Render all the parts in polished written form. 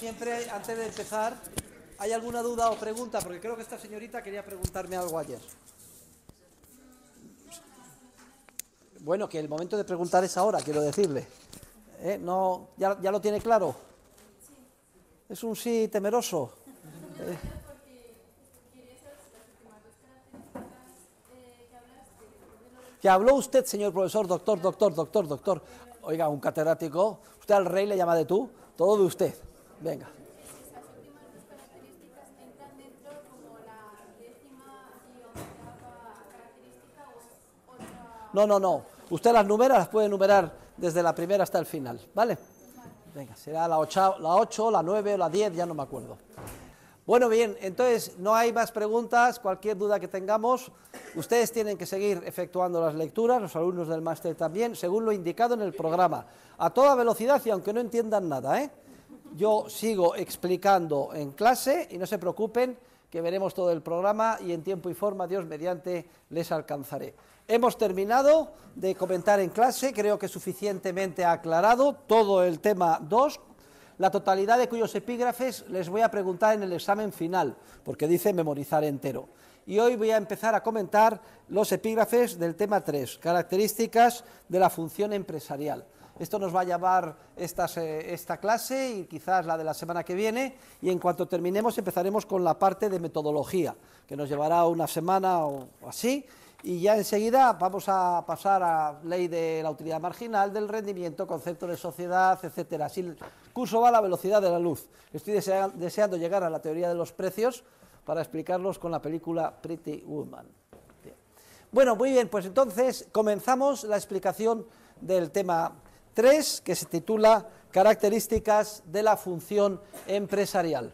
siempre, antes de empezar, ¿hay alguna duda o pregunta? Porque creo que esta señorita quería preguntarme algo ayer. Bueno, que el momento de preguntar es ahora, quiero decirle. No, ¿ya lo tiene claro? Es un sí temeroso. Que habló usted, señor profesor, doctor. Oiga, un catedrático. Usted al rey le llama de tú, todo de usted. Venga. Esas últimas dos características entran dentro como la 10ª y 11ª característica o es otra. No. Usted las numera, las puede numerar desde la primera hasta el final, ¿vale? Venga, será la 8, la 9 o la 10, ya no me acuerdo. Bueno, bien, entonces no hay más preguntas, cualquier duda que tengamos, ustedes tienen que seguir efectuando las lecturas, los alumnos del máster también, según lo indicado en el programa, a toda velocidad y aunque no entiendan nada, ¿eh? Yo sigo explicando en clase y no se preocupen que veremos todo el programa y en tiempo y forma, Dios mediante, les alcanzaré. Hemos terminado de comentar en clase, creo que suficientemente aclarado todo el tema 2, la totalidad de cuyos epígrafes les voy a preguntar en el examen final, porque dice memorizar entero. Y hoy voy a empezar a comentar los epígrafes del tema 3, características de la función empresarial. Esto nos va a llevar esta clase y quizás la de la semana que viene, y en cuanto terminemos empezaremos con la parte de metodología, que nos llevará una semana o así, y ya enseguida vamos a pasar a ley de la utilidad marginal, del rendimiento, concepto de sociedad, etcétera. Así el curso va a la velocidad de la luz. Estoy deseando llegar a la teoría de los precios para explicarlos con la película Pretty Woman. Bien. Bueno, muy bien, pues entonces comenzamos la explicación del tema 3, que se titula Características de la función empresarial.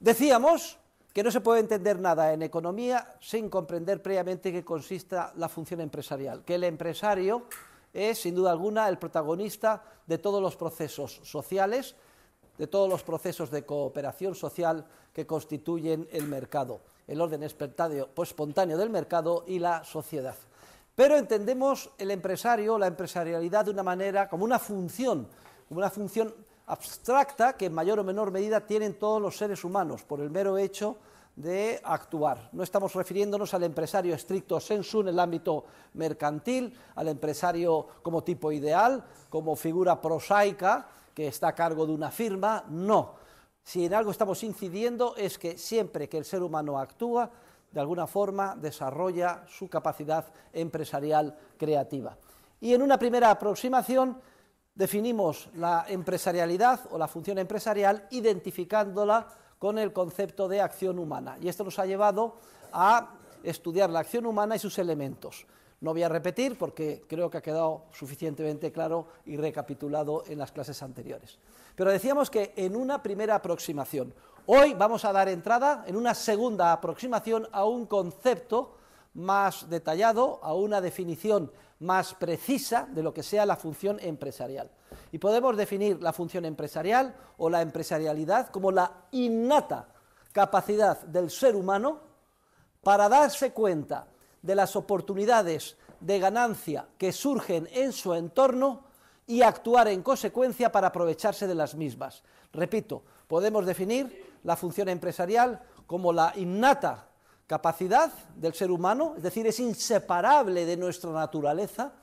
Decíamos que no se puede entender nada en economía sin comprender previamente qué consiste la función empresarial, que el empresario es, sin duda alguna, el protagonista de todos los procesos sociales, de todos los procesos de cooperación social que constituyen el mercado, el orden espontáneo del mercado y la sociedad. Pero entendemos el empresario, la empresarialidad de una manera, como una función abstracta que en mayor o menor medida tienen todos los seres humanos por el mero hecho de actuar. No estamos refiriéndonos al empresario stricto sensu en el ámbito mercantil, al empresario como tipo ideal, como figura prosaica que está a cargo de una firma, no. Si en algo estamos incidiendo es que siempre que el ser humano actúa, de alguna forma desarrolla su capacidad empresarial creativa. Y en una primera aproximación definimos la empresarialidad o la función empresarial identificándola con el concepto de acción humana. Y esto nos ha llevado a estudiar la acción humana y sus elementos. No voy a repetir porque creo que ha quedado suficientemente claro y recapitulado en las clases anteriores. Pero decíamos que en una primera aproximación, hoy vamos a dar entrada en una segunda aproximación a un concepto más detallado, a una definición más precisa de lo que sea la función empresarial. Y podemos definir la función empresarial o la empresarialidad como la innata capacidad del ser humano para darse cuenta de las oportunidades de ganancia que surgen en su entorno y actuar en consecuencia para aprovecharse de las mismas. Repito, podemos definir la función empresarial como la innata capacidad del ser humano, es decir, es inseparable de nuestra naturaleza,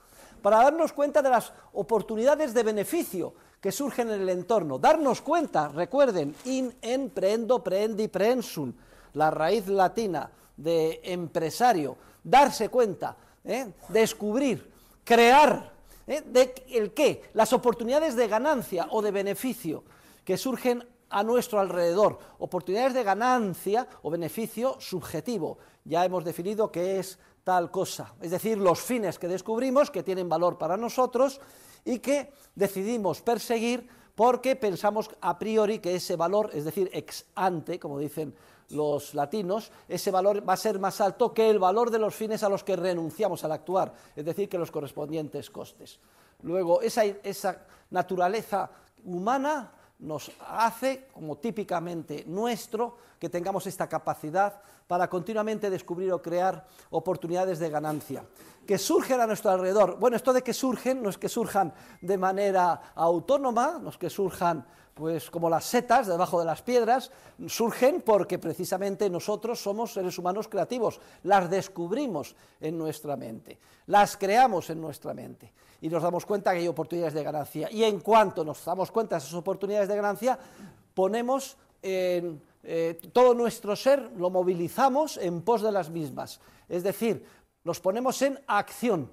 para darnos cuenta de las oportunidades de beneficio que surgen en el entorno. Darnos cuenta, recuerden, en prehendo, prehendi, prehensum, la raíz latina de empresario, darse cuenta, descubrir, crear, de el qué, las oportunidades de ganancia o de beneficio que surgen a nuestro alrededor, oportunidades de ganancia o beneficio subjetivo. Ya hemos definido qué es tal cosa, es decir, los fines que descubrimos que tienen valor para nosotros y que decidimos perseguir porque pensamos a priori que ese valor, es decir, ex ante, como dicen los latinos, ese valor va a ser más alto que el valor de los fines a los que renunciamos al actuar, es decir, que los correspondientes costes. Luego, esa naturaleza humana nos hace, como típicamente nuestro, que tengamos esta capacidad para continuamente descubrir o crear oportunidades de ganancia que surgen a nuestro alrededor. Bueno, esto de que surgen no es que surjan de manera autónoma, no es que surjan pues como las setas debajo de las piedras, surgen porque precisamente nosotros somos seres humanos creativos, las descubrimos en nuestra mente, las creamos en nuestra mente y nos damos cuenta que hay oportunidades de ganancia, y en cuanto nos damos cuenta de esas oportunidades de ganancia, ponemos todo nuestro ser, lo movilizamos en pos de las mismas, es decir, nos ponemos en acción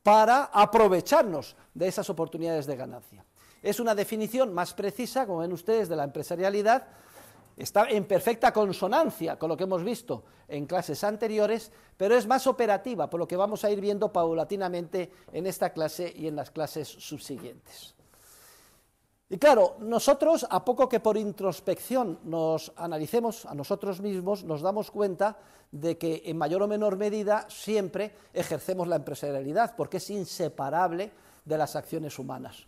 para aprovecharnos de esas oportunidades de ganancia. Es una definición más precisa, como ven ustedes, de la empresarialidad, está en perfecta consonancia con lo que hemos visto en clases anteriores, pero es más operativa, por lo que vamos a ir viendo paulatinamente en esta clase y en las clases subsiguientes. Y claro, nosotros, a poco que por introspección nos analicemos a nosotros mismos, nos damos cuenta de que en mayor o menor medida siempre ejercemos la empresarialidad, porque es inseparable de las acciones humanas.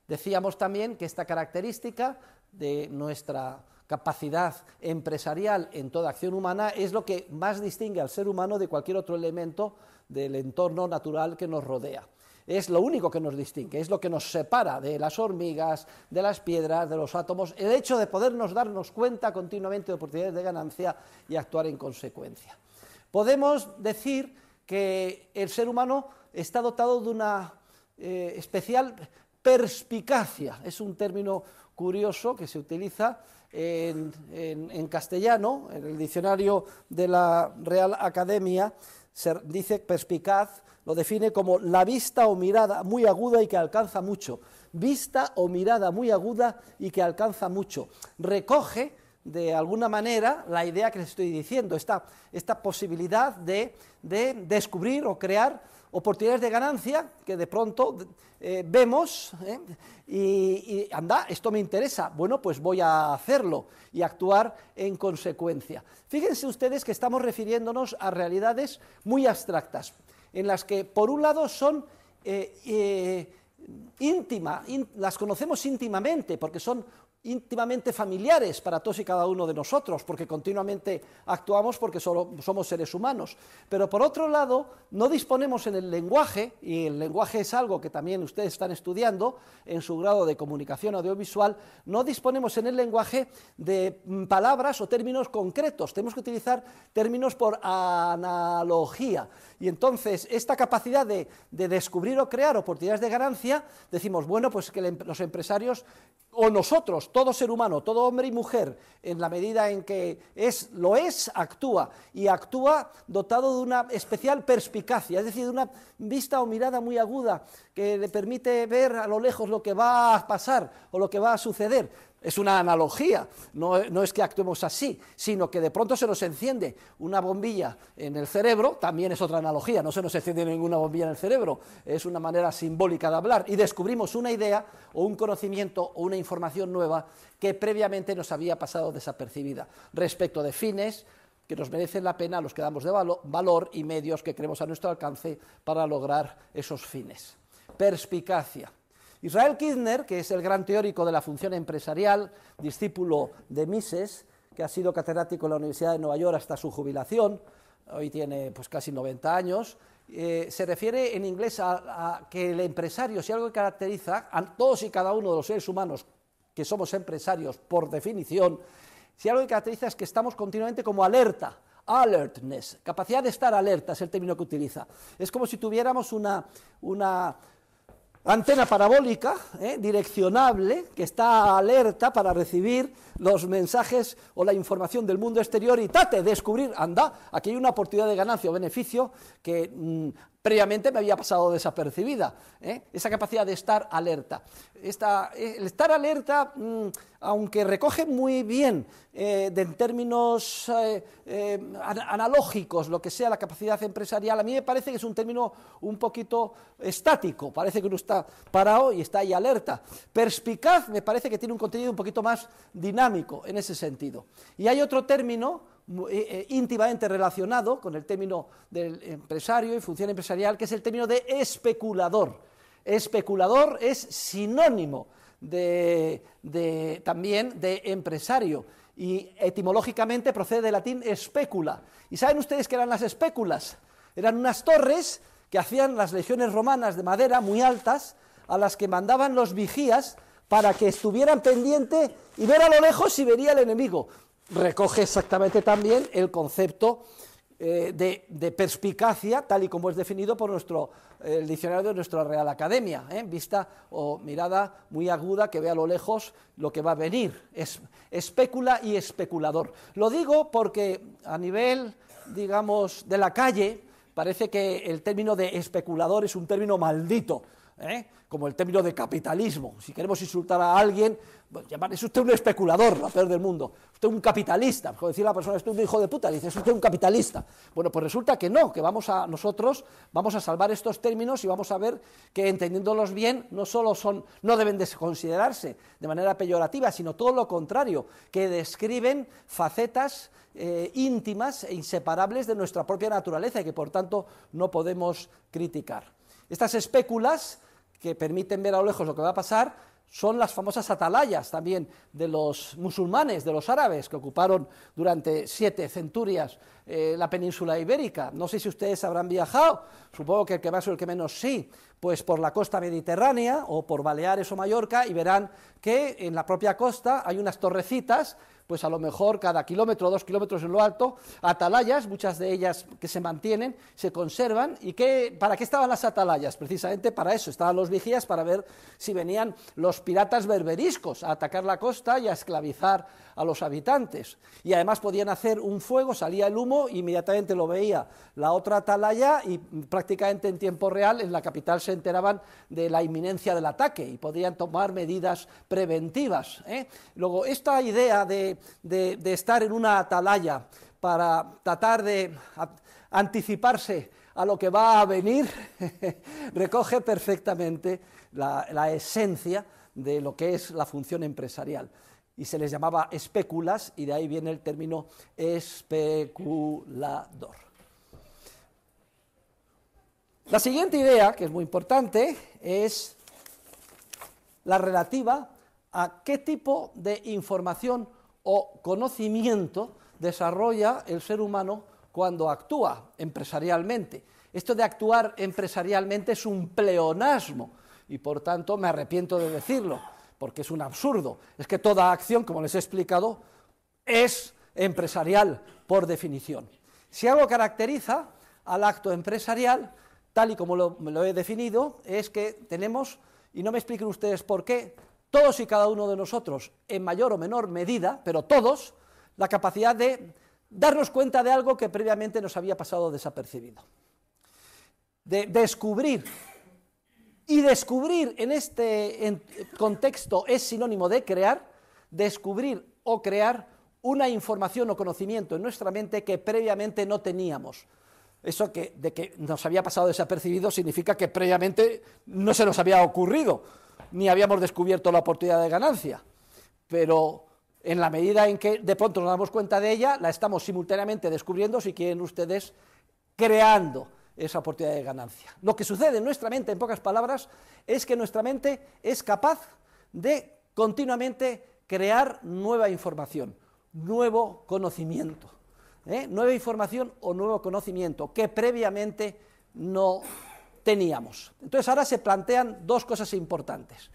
Decíamos también que esta característica de nuestra capacidad empresarial en toda acción humana es lo que más distingue al ser humano de cualquier otro elemento del entorno natural que nos rodea. Es lo único que nos distingue, es lo que nos separa de las hormigas, de las piedras, de los átomos, el hecho de podernos darnos cuenta continuamente de oportunidades de ganancia y actuar en consecuencia. Podemos decir que el ser humano está dotado de una especial perspicacia, es un término curioso que se utiliza en castellano, en el diccionario de la Real Academia, se dice perspicaz, lo define como la vista o mirada muy aguda y que alcanza mucho. Vista o mirada muy aguda y que alcanza mucho. Recoge, de alguna manera, la idea que les estoy diciendo, esta posibilidad de descubrir o crear oportunidades de ganancia que de pronto vemos y anda, esto me interesa, bueno, pues voy a hacerlo y actuar en consecuencia. Fíjense ustedes que estamos refiriéndonos a realidades muy abstractas, en las que por un lado son las conocemos íntimamente, porque son íntimamente familiares para todos y cada uno de nosotros, porque continuamente actuamos porque solo somos seres humanos, pero por otro lado no disponemos en el lenguaje, y el lenguaje es algo que también ustedes están estudiando en su grado de comunicación audiovisual, no disponemos en el lenguaje de palabras o términos concretos, tenemos que utilizar términos por analogía, y entonces esta capacidad de descubrir o crear oportunidades de ganancia, decimos, bueno, pues que los empresarios o nosotros, todo ser humano, todo hombre y mujer, en la medida en que lo es, actúa, y actúa dotado de una especial perspicacia, es decir, de una vista o mirada muy aguda que le permite ver a lo lejos lo que va a pasar o lo que va a suceder. Es una analogía, no es que actuemos así, sino que de pronto se nos enciende una bombilla en el cerebro, también es otra analogía, no se nos enciende ninguna bombilla en el cerebro, es una manera simbólica de hablar, y descubrimos una idea o un conocimiento o una información nueva que previamente nos había pasado desapercibida, respecto de fines que nos merecen la pena, a los que damos de valor y medios que creemos a nuestro alcance para lograr esos fines. Perspicacia. Israel Kirzner, que es el gran teórico de la función empresarial, discípulo de Mises, que ha sido catedrático en la Universidad de Nueva York hasta su jubilación, hoy tiene pues casi 90 años, se refiere en inglés a que el empresario, si algo que caracteriza a todos y cada uno de los seres humanos que somos empresarios por definición, si algo que caracteriza es que estamos continuamente como alerta, alertness, capacidad de estar alerta es el término que utiliza. Es como si tuviéramos una antena parabólica, direccionable, que está alerta para recibir los mensajes o la información del mundo exterior y descubrir, anda, aquí hay una oportunidad de ganancia o beneficio que previamente me había pasado desapercibida, esa capacidad de estar alerta. El estar alerta, aunque recoge muy bien en términos analógicos lo que sea la capacidad empresarial, a mí me parece que es un término un poquito estático, parece que uno está parado y está ahí alerta. Perspicaz me parece que tiene un contenido un poquito más dinámico en ese sentido. Y hay otro término íntimamente relacionado con el término del empresario y función empresarial, que es el término de especulador. Especulador es sinónimo también de empresario, y etimológicamente procede del latín specula. ¿Y saben ustedes qué eran las spéculas? Eran unas torres que hacían las legiones romanas de madera muy altas, a las que mandaban los vigías para que estuvieran pendientes y ver a lo lejos si venía el enemigo. Recoge exactamente también el concepto de perspicacia, tal y como es definido por el diccionario de nuestra Real Academia, vista o mirada muy aguda que ve a lo lejos lo que va a venir, es espécula y especulador. Lo digo porque a nivel, digamos, de la calle, parece que el término de especulador es un término maldito, como el término de capitalismo. Si queremos insultar a alguien, pues, es usted un especulador, lo peor del mundo, usted un capitalista, como decir a la persona, es un hijo de puta, dice, es usted un capitalista. Bueno, pues resulta que no, que nosotros vamos a salvar estos términos y vamos a ver que, entendiéndolos bien, no deben de considerarse de manera peyorativa, sino todo lo contrario, que describen facetas íntimas e inseparables de nuestra propia naturaleza y que por tanto no podemos criticar. Estas espéculas que permiten ver a lo lejos lo que va a pasar son las famosas atalayas también de los musulmanes, de los árabes, que ocuparon durante 7 centurias la península ibérica. No sé si ustedes habrán viajado, supongo que el que más o el que menos sí, pues por la costa mediterránea o por Baleares o Mallorca, y verán que en la propia costa hay unas torrecitas, pues a lo mejor cada kilómetro o 2 kilómetros en lo alto, atalayas, muchas de ellas que se mantienen, se conservan. ¿Y para qué estaban las atalayas? Precisamente para eso, estaban los vigías para ver si venían los piratas berberiscos a atacar la costa y a esclavizar a los habitantes. Y además podían hacer un fuego, salía el humo, inmediatamente lo veía la otra atalaya y prácticamente en tiempo real en la capital se enteraban de la inminencia del ataque y podían tomar medidas preventivas. Luego, esta idea de estar en una atalaya para tratar de anticiparse a lo que va a venir recoge perfectamente la esencia de lo que es la función empresarial. Y se les llamaba espéculas, y de ahí viene el término especulador. La siguiente idea, que es muy importante, es la relativa a qué tipo de información o conocimiento desarrolla el ser humano cuando actúa empresarialmente. Esto de actuar empresarialmente es un pleonasmo, y por tanto me arrepiento de decirlo, porque es un absurdo. Es que toda acción, como les he explicado, es empresarial por definición. Si algo caracteriza al acto empresarial, tal y como me lo he definido, es que tenemos, y no me expliquen ustedes por qué, todos y cada uno de nosotros, en mayor o menor medida, pero todos, la capacidad de darnos cuenta de algo que previamente nos había pasado desapercibido. De descubrir. Y descubrir en este contexto es sinónimo de crear, descubrir o crear una información o conocimiento en nuestra mente que previamente no teníamos. Eso de que nos había pasado desapercibido significa que previamente no se nos había ocurrido, ni habíamos descubierto la oportunidad de ganancia. Pero en la medida en que de pronto nos damos cuenta de ella, la estamos simultáneamente descubriendo, si quieren ustedes, creando esa oportunidad de ganancia. Lo que sucede en nuestra mente, en pocas palabras, es que nuestra mente es capaz de continuamente crear nueva información, nuevo conocimiento, nueva información o nuevo conocimiento que previamente no teníamos. Entonces ahora se plantean dos cosas importantes.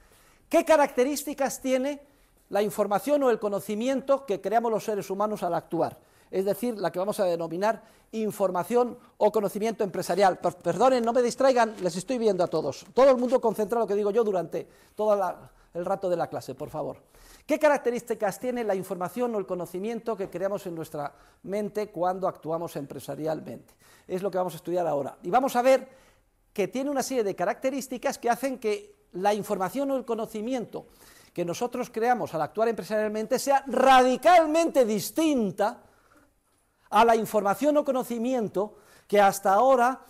¿Qué características tiene la información o el conocimiento que creamos los seres humanos al actuar? Es decir, la que vamos a denominar información o conocimiento empresarial. Perdonen, no me distraigan, les estoy viendo a todos. Todo el mundo concentra lo que digo yo durante todo el rato de la clase, por favor. ¿Qué características tiene la información o el conocimiento que creamos en nuestra mente cuando actuamos empresarialmente? Es lo que vamos a estudiar ahora. Y vamos a ver que tiene una serie de características que hacen que la información o el conocimiento que nosotros creamos al actuar empresarialmente sea radicalmente distinta a la información o conocimiento que hasta ahora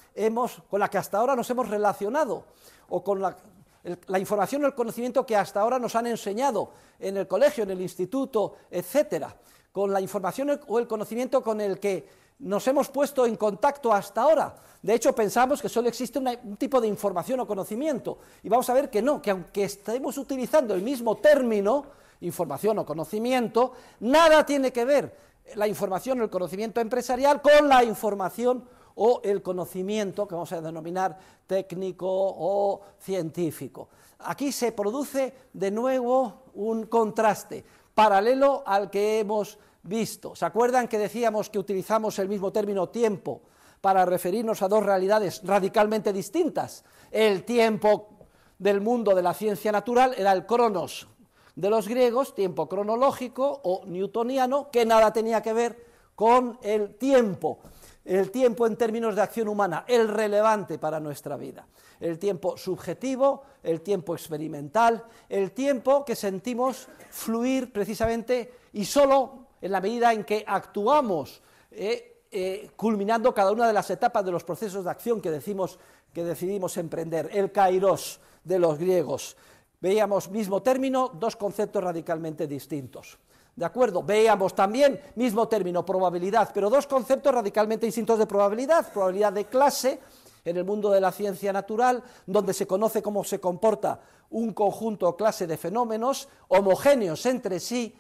con la que hasta ahora nos hemos relacionado, o con la información o el conocimiento que hasta ahora nos han enseñado en el colegio, en el instituto, etcétera, con la información o el conocimiento con el que nos hemos puesto en contacto hasta ahora. De hecho, pensamos que solo existe un tipo de información o conocimiento, y vamos a ver que no, que aunque estemos utilizando el mismo término, información o conocimiento, nada tiene que ver la información o el conocimiento empresarial con la información o el conocimiento que vamos a denominar técnico o científico. Aquí se produce de nuevo un contraste paralelo al que hemos visto. ¿Se acuerdan que decíamos que utilizamos el mismo término tiempo para referirnos a dos realidades radicalmente distintas? El tiempo del mundo de la ciencia natural era el cronos de los griegos, tiempo cronológico o newtoniano, que nada tenía que ver con el tiempo en términos de acción humana, el relevante para nuestra vida, el tiempo subjetivo, el tiempo experimental, el tiempo que sentimos fluir precisamente y solo en la medida en que actuamos, culminando cada una de las etapas de los procesos de acción que decidimos emprender, el kairos de los griegos. Veíamos mismo término, dos conceptos radicalmente distintos. ¿De acuerdo? Veíamos también, mismo término, probabilidad, pero dos conceptos radicalmente distintos de probabilidad. Probabilidad de clase, en el mundo de la ciencia natural, donde se conoce cómo se comporta un conjunto o clase de fenómenos homogéneos entre sí,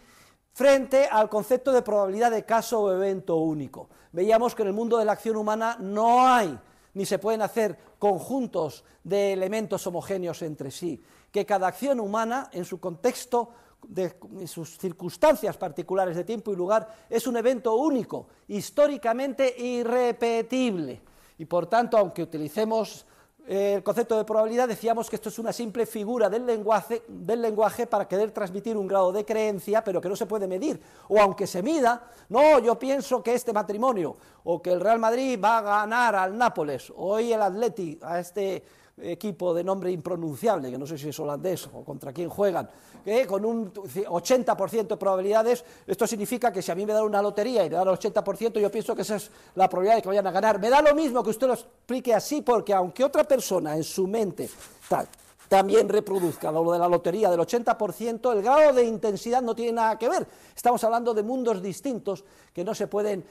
frente al concepto de probabilidad de caso o evento único. Veíamos que en el mundo de la acción humana no hay, ni se pueden hacer conjuntos de elementos homogéneos entre sí, que cada acción humana, en su contexto, en sus circunstancias particulares de tiempo y lugar, es un evento único, históricamente irrepetible. Y por tanto, aunque utilicemos el concepto de probabilidad, decíamos que esto es una simple figura del lenguaje para querer transmitir un grado de creencia, pero que no se puede medir. O aunque se mida, no, yo pienso que este matrimonio, o que el Real Madrid va a ganar al Nápoles, o hoy el Atleti a este equipo de nombre impronunciable, que no sé si es holandés o contra quién juegan, con un 80% de probabilidades. Esto significa que si a mí me dan una lotería y me dan el 80%, yo pienso que esa es la probabilidad de que vayan a ganar. Me da lo mismo que usted lo explique así, porque aunque otra persona en su mente también reproduzca lo de la lotería del 80%, el grado de intensidad no tiene nada que ver. Estamos hablando de mundos distintos que no se pueden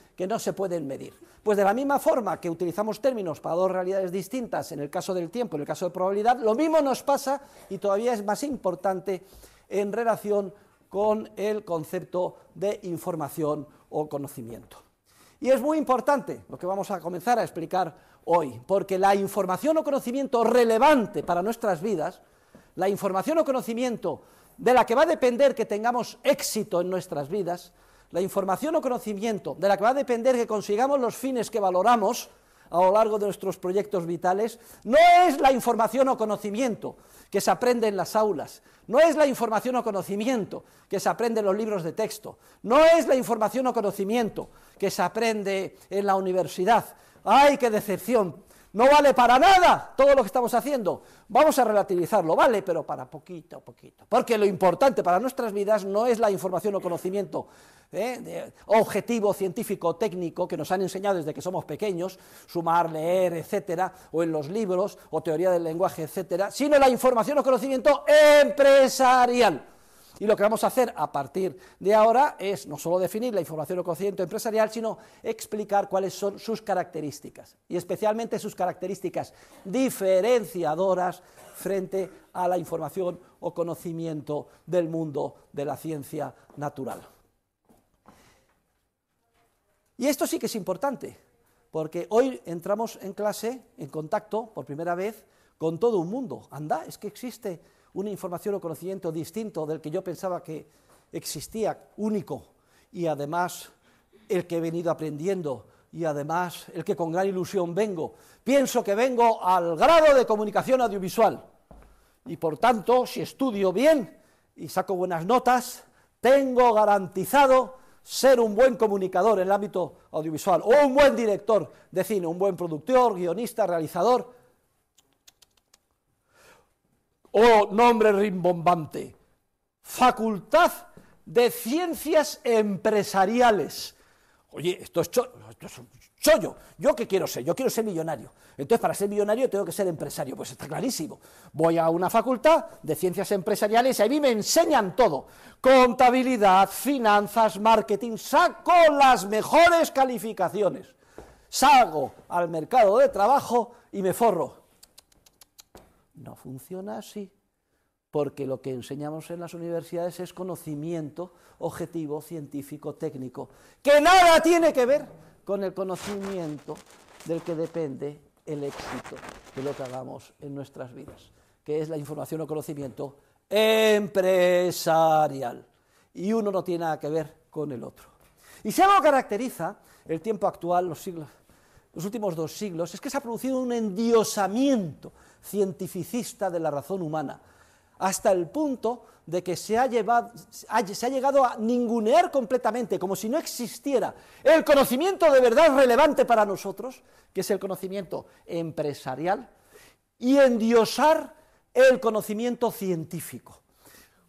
medir. Pues de la misma forma que utilizamos términos para dos realidades distintas, en el caso del tiempo, en el caso de probabilidad, lo mismo nos pasa, y todavía es más importante, en relación con el concepto de información o conocimiento. Y es muy importante lo que vamos a comenzar a explicar hoy, porque la información o conocimiento relevante para nuestras vidas, la información o conocimiento de la que va a depender que tengamos éxito en nuestras vidas, la información o conocimiento de la que va a depender que consigamos los fines que valoramos a lo largo de nuestros proyectos vitales, no es la información o conocimiento que se aprende en las aulas, no es la información o conocimiento que se aprende en los libros de texto, no es la información o conocimiento que se aprende en la universidad. ¡Ay, qué decepción! No vale para nada todo lo que estamos haciendo. Vamos a relativizarlo, vale, pero para poquito, poquito. Porque lo importante para nuestras vidas no es la información o conocimiento objetivo, científico, técnico, que nos han enseñado desde que somos pequeños, sumar, leer, etcétera, o en los libros, o teoría del lenguaje, etcétera, sino la información o conocimiento empresarial. Y lo que vamos a hacer a partir de ahora es no solo definir la información o conocimiento empresarial, sino explicar cuáles son sus características, y especialmente sus características diferenciadoras frente a la información o conocimiento del mundo de la ciencia natural. Y esto sí que es importante, porque hoy entramos en clase, en contacto, por primera vez, con todo un mundo. Anda, es que existe una información o conocimiento distinto del que yo pensaba que existía, único, y además el que he venido aprendiendo, y además el que con gran ilusión vengo. Pienso que vengo al grado de comunicación audiovisual, y por tanto, si estudio bien y saco buenas notas, tengo garantizado ser un buen comunicador en el ámbito audiovisual, o un buen director de cine, un buen productor, guionista, realizador. Oh, nombre rimbombante, Facultad de Ciencias Empresariales. Oye, esto es chollo. ¿Yo qué quiero ser? Yo quiero ser millonario. Entonces, para ser millonario tengo que ser empresario. Pues está clarísimo. Voy a una facultad de Ciencias Empresariales y a mí me enseñan todo. Contabilidad, finanzas, marketing. Saco las mejores calificaciones. Salgo al mercado de trabajo y me forro. No funciona así. porque lo que enseñamos en las universidades es conocimiento objetivo, científico, técnico, que nada tiene que ver con el conocimiento del que depende el éxito de lo que hagamos en nuestras vidas, que es la información o conocimiento empresarial. Y uno no tiene nada que ver con el otro. Y si algo caracteriza el tiempo actual, los últimos 2 siglos, es que se ha producido un endiosamiento cientificista de la razón humana, hasta el punto de que se ha llegado a ningunear completamente, como si no existiera el conocimiento de verdad relevante para nosotros, que es el conocimiento empresarial, y endiosar el conocimiento científico,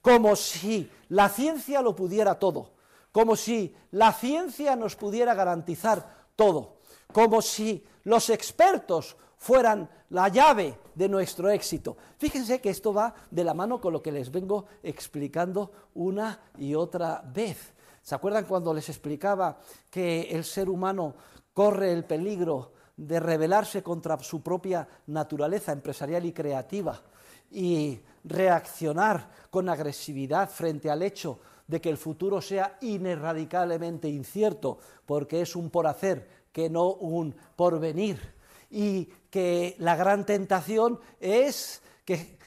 como si la ciencia lo pudiera todo, como si la ciencia nos pudiera garantizar todo, como si los expertos fueran la llave de nuestro éxito. Fíjense que esto va de la mano con lo que les vengo explicando una y otra vez. ¿Se acuerdan cuando les explicaba que el ser humano corre el peligro de rebelarse contra su propia naturaleza empresarial y creativa y reaccionar con agresividad frente al hecho de que el futuro sea ineradicablemente incierto, porque es un por hacer que no un porvenir? Y que la gran tentación es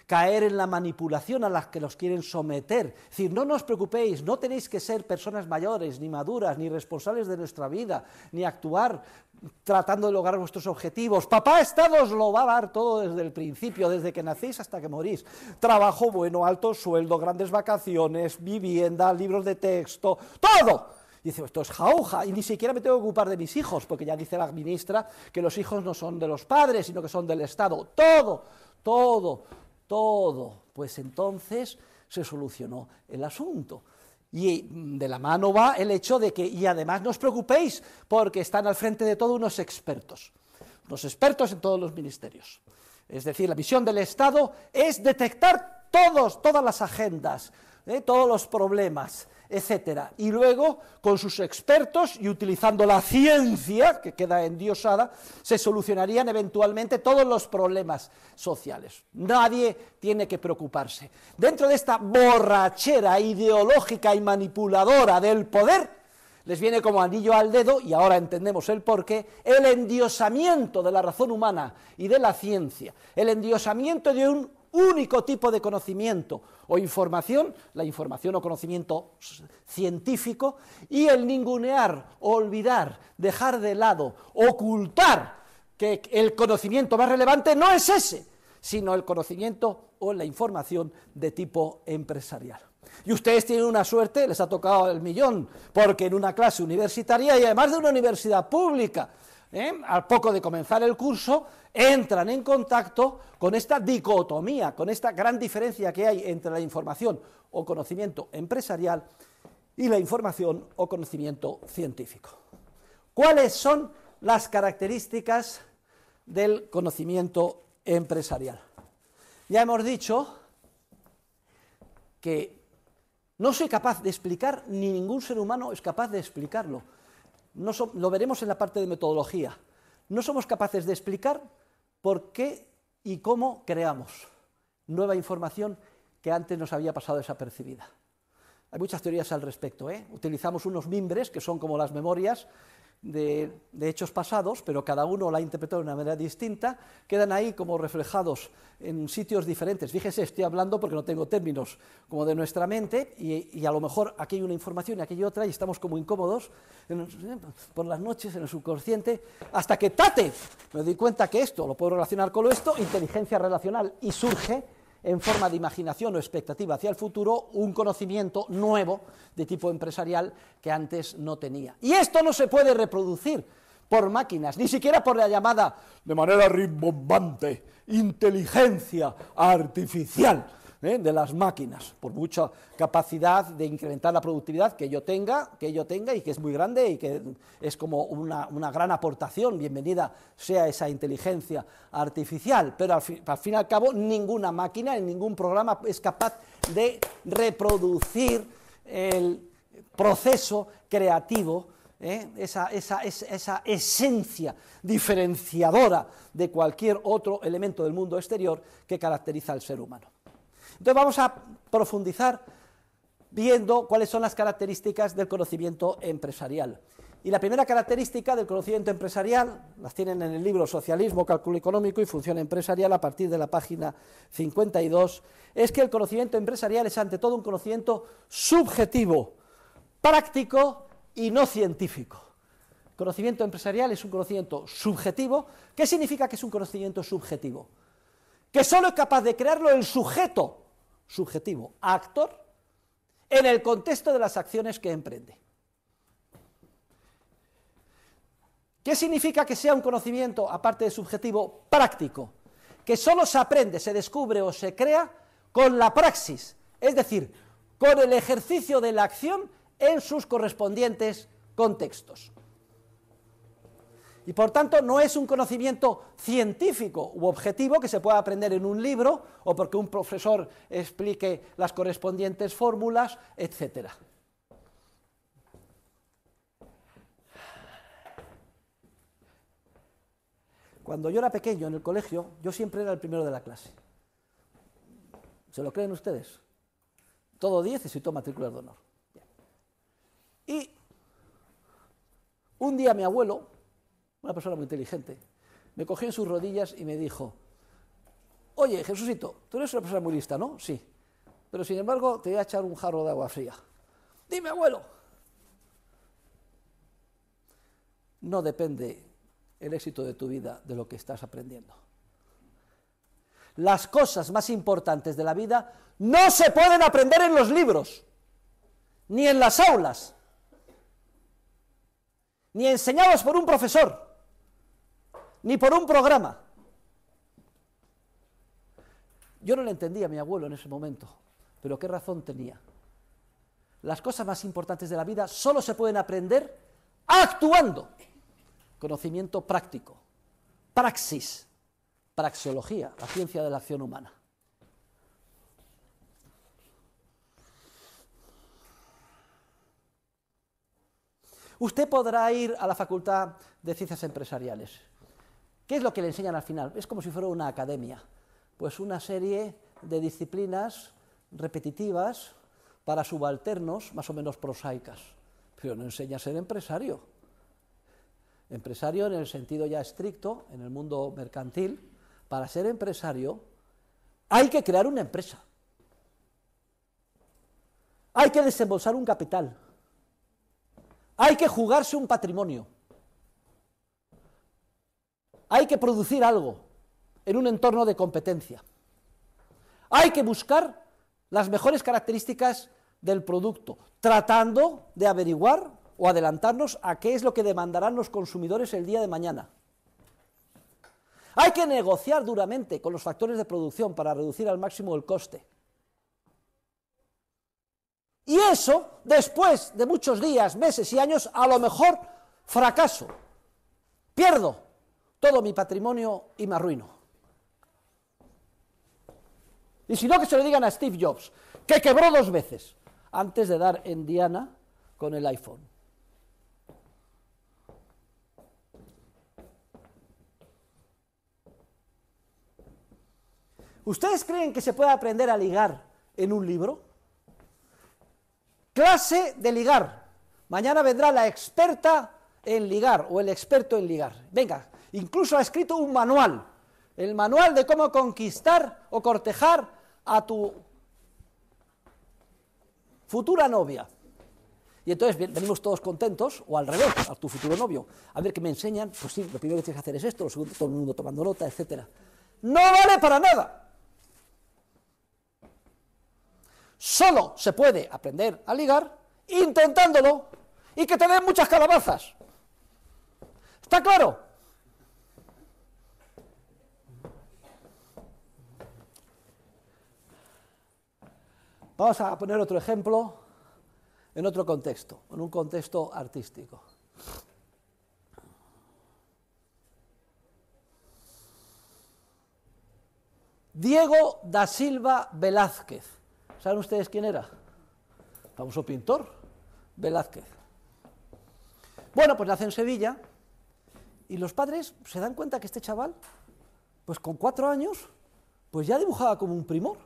caer en la manipulación a la que los quieren someter. Es decir, no os preocupéis, no tenéis que ser personas mayores, ni maduras, ni responsables de nuestra vida, ni actuar tratando de lograr vuestros objetivos. Papá Estado os lo va a dar todo desde el principio, desde que nacéis hasta que morís. Trabajo bueno, alto sueldo, grandes vacaciones, vivienda, libros de texto, ¡todo! Y dice, esto es jauja, y ni siquiera me tengo que ocupar de mis hijos, porque ya dice la ministra que los hijos no son de los padres, sino que son del Estado. Todo, todo, todo. Pues entonces se solucionó el asunto. Y de la mano va el hecho de que, y además no os preocupéis, porque están al frente de todo unos expertos en todos los ministerios. Es decir, la misión del Estado es detectar todas las agendas, todos los problemas, etcétera, y luego con sus expertos y utilizando la ciencia, que queda endiosada, se solucionarían eventualmente todos los problemas sociales. Nadie tiene que preocuparse. Dentro de esta borrachera ideológica y manipuladora del poder, les viene como anillo al dedo, y ahora entendemos el porqué, el endiosamiento de la razón humana y de la ciencia, el endiosamiento de un único tipo de conocimiento o información, la información o conocimiento científico, y el ningunear, olvidar, dejar de lado, ocultar que el conocimiento más relevante no es ese, sino el conocimiento o la información de tipo empresarial. Y ustedes tienen una suerte, les ha tocado el millón, porque en una clase universitaria, y además de una universidad pública, al poco de comenzar el curso, entran en contacto con esta dicotomía, con esta gran diferencia que hay entre la información o conocimiento empresarial y la información o conocimiento científico. ¿Cuáles son las características del conocimiento empresarial? Ya hemos dicho que no soy capaz de explicar, ni ningún ser humano es capaz de explicarlo. Lo veremos en la parte de metodología. No somos capaces de explicar por qué y cómo creamos nueva información que antes nos había pasado desapercibida. Hay muchas teorías al respecto, Utilizamos unos mimbres, que son como las memorias de hechos pasados, pero cada uno la ha interpretado de una manera distinta, quedan ahí como reflejados en sitios diferentes. Fíjese, estoy hablando porque no tengo términos como de nuestra mente, y a lo mejor aquí hay una información y aquí hay otra, y estamos como incómodos por las noches en el subconsciente, hasta que me doy cuenta que esto lo puedo relacionar con esto, inteligencia relacional, y surge en forma de imaginación o expectativa hacia el futuro, un conocimiento nuevo de tipo empresarial que antes no tenía. Y esto no se puede reproducir por máquinas, ni siquiera por la llamada, de manera rimbombante, inteligencia artificial de las máquinas, por mucha capacidad de incrementar la productividad que yo tenga, y que es muy grande y que es como una gran aportación, bienvenida sea esa inteligencia artificial, pero al fin y al cabo ninguna máquina, en ningún programa es capaz de reproducir el proceso creativo, esa esencia diferenciadora de cualquier otro elemento del mundo exterior que caracteriza al ser humano. Entonces vamos a profundizar viendo cuáles son las características del conocimiento empresarial. Y la primera característica del conocimiento empresarial, las tienen en el libro Socialismo, Cálculo Económico y Función Empresarial a partir de la página 52, es que el conocimiento empresarial es ante todo un conocimiento subjetivo, práctico y no científico. Conocimiento empresarial es un conocimiento subjetivo. ¿Qué significa que es un conocimiento subjetivo? Que solo es capaz de crearlo el sujeto subjetivo, actor, en el contexto de las acciones que emprende. ¿Qué significa que sea un conocimiento, aparte de subjetivo, práctico? Que solo se aprende, se descubre o se crea con la praxis, es decir, con el ejercicio de la acción en sus correspondientes contextos. Y por tanto no es un conocimiento científico u objetivo que se pueda aprender en un libro o porque un profesor explique las correspondientes fórmulas, etc. Cuando yo era pequeño en el colegio, yo siempre era el primero de la clase. ¿Se lo creen ustedes? Todo 10 y soy matrículas de honor. Y un día mi abuelo, una persona muy inteligente, me cogió en sus rodillas y me dijo: oye, Jesucito, tú eres una persona muy lista, ¿no? Sí, pero sin embargo te voy a echar un jarro de agua fría. Dime, abuelo. No depende el éxito de tu vida de lo que estás aprendiendo. Las cosas más importantes de la vida no se pueden aprender en los libros, ni en las aulas, ni enseñados por un profesor, ni por un programa. Yo no le entendía a mi abuelo en ese momento, pero qué razón tenía. Las cosas más importantes de la vida solo se pueden aprender actuando. Conocimiento práctico, praxis, praxeología, la ciencia de la acción humana. Usted podrá ir a la Facultad de Ciencias Empresariales. ¿Qué es lo que le enseñan al final? Es como si fuera una academia, pues una serie de disciplinas repetitivas para subalternos más o menos prosaicas, pero no enseña a ser empresario. Empresario en el sentido ya estricto, en el mundo mercantil, para ser empresario hay que crear una empresa, hay que desembolsar un capital, hay que jugarse un patrimonio, hay que producir algo en un entorno de competencia, hay que buscar las mejores características del producto, tratando de averiguar o adelantarnos a qué es lo que demandarán los consumidores el día de mañana. Hay que negociar duramente con los factores de producción para reducir al máximo el coste. Y eso, después de muchos días, meses y años, a lo mejor fracaso. Pierdo todo mi patrimonio y me arruino. Y si no, que se lo digan a Steve Jobs, que quebró 2 veces antes de dar en diana con el iPhone. ¿Ustedes creen que se puede aprender a ligar en un libro? Clase de ligar. Mañana vendrá la experta en ligar o el experto en ligar. Venga, incluso ha escrito un manual. El manual de cómo conquistar o cortejar a tu futura novia. Y entonces venimos todos contentos, o al revés, a tu futuro novio. A ver qué me enseñan. Pues sí, lo primero que tienes que hacer es esto, lo segundo, todo el mundo tomando nota, etc. No vale para nada. Solo se puede aprender a ligar intentándolo y que te den muchas calabazas. ¿Está claro? Vamos a poner otro ejemplo en otro contexto, en un contexto artístico. Diego da Silva Velázquez. ¿Saben ustedes quién era? Famoso pintor, Velázquez. Bueno, pues nace en Sevilla y los padres se dan cuenta que este chaval, pues con 4 años, pues ya dibujaba como un primor.